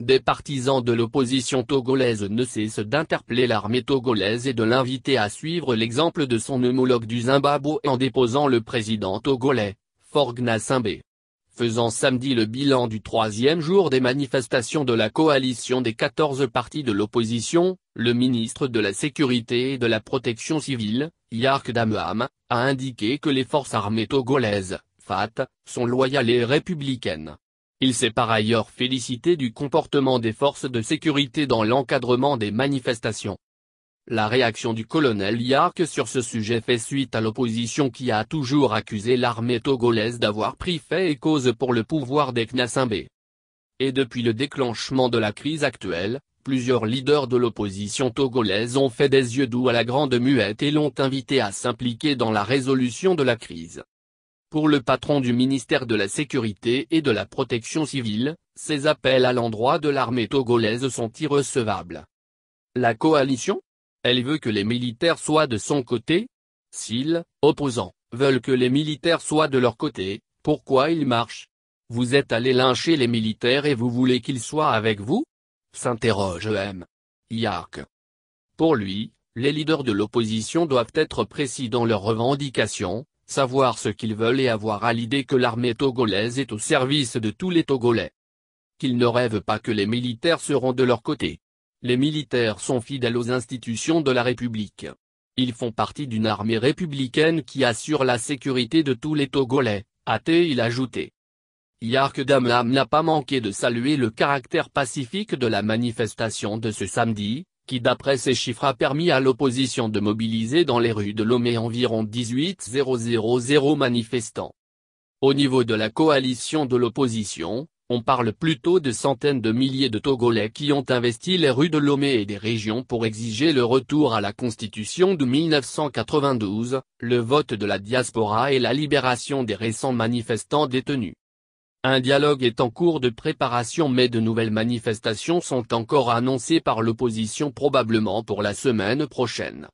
des partisans de l'opposition togolaise ne cessent d'interpeller l'armée togolaise et de l'inviter à suivre l'exemple de son homologue du Zimbabwe en déposant le président togolais, Faure Gnassingbé. Faisant samedi le bilan du troisième jour des manifestations de la coalition des 14 partis de l'opposition, le ministre de la Sécurité et de la Protection civile, Yark Dameham, a indiqué que les forces armées togolaises, FAT, sont loyales et républicaines. Il s'est par ailleurs félicité du comportement des forces de sécurité dans l'encadrement des manifestations. La réaction du colonel Yark sur ce sujet fait suite à l'opposition qui a toujours accusé l'armée togolaise d'avoir pris fait et cause pour le pouvoir des Gnassingbé. Et depuis le déclenchement de la crise actuelle, plusieurs leaders de l'opposition togolaise ont fait des yeux doux à la grande muette et l'ont invité à s'impliquer dans la résolution de la crise. Pour le patron du ministère de la Sécurité et de la Protection civile, ces appels à l'endroit de l'armée togolaise sont irrecevables. La coalition ? Elle veut que les militaires soient de son côté ? S'ils, opposants, veulent que les militaires soient de leur côté, pourquoi ils marchent ? Vous êtes allés lyncher les militaires et vous voulez qu'ils soient avec vous ? S'interroge M. Yark. Pour lui, les leaders de l'opposition doivent être précis dans leurs revendications, savoir ce qu'ils veulent et avoir à l'idée que l'armée togolaise est au service de tous les Togolais. Qu'ils ne rêvent pas que les militaires seront de leur côté. Les militaires sont fidèles aux institutions de la République. Ils font partie d'une armée républicaine qui assure la sécurité de tous les Togolais, a-t-il ajouté. Yark Dameham n'a pas manqué de saluer le caractère pacifique de la manifestation de ce samedi, qui d'après ses chiffres a permis à l'opposition de mobiliser dans les rues de Lomé environ 18 000 manifestants. Au niveau de la coalition de l'opposition, on parle plutôt de centaines de milliers de Togolais qui ont investi les rues de Lomé et des régions pour exiger le retour à la Constitution de 1992, le vote de la diaspora et la libération des récents manifestants détenus. Un dialogue est en cours de préparation mais de nouvelles manifestations sont encore annoncées par l'opposition probablement pour la semaine prochaine.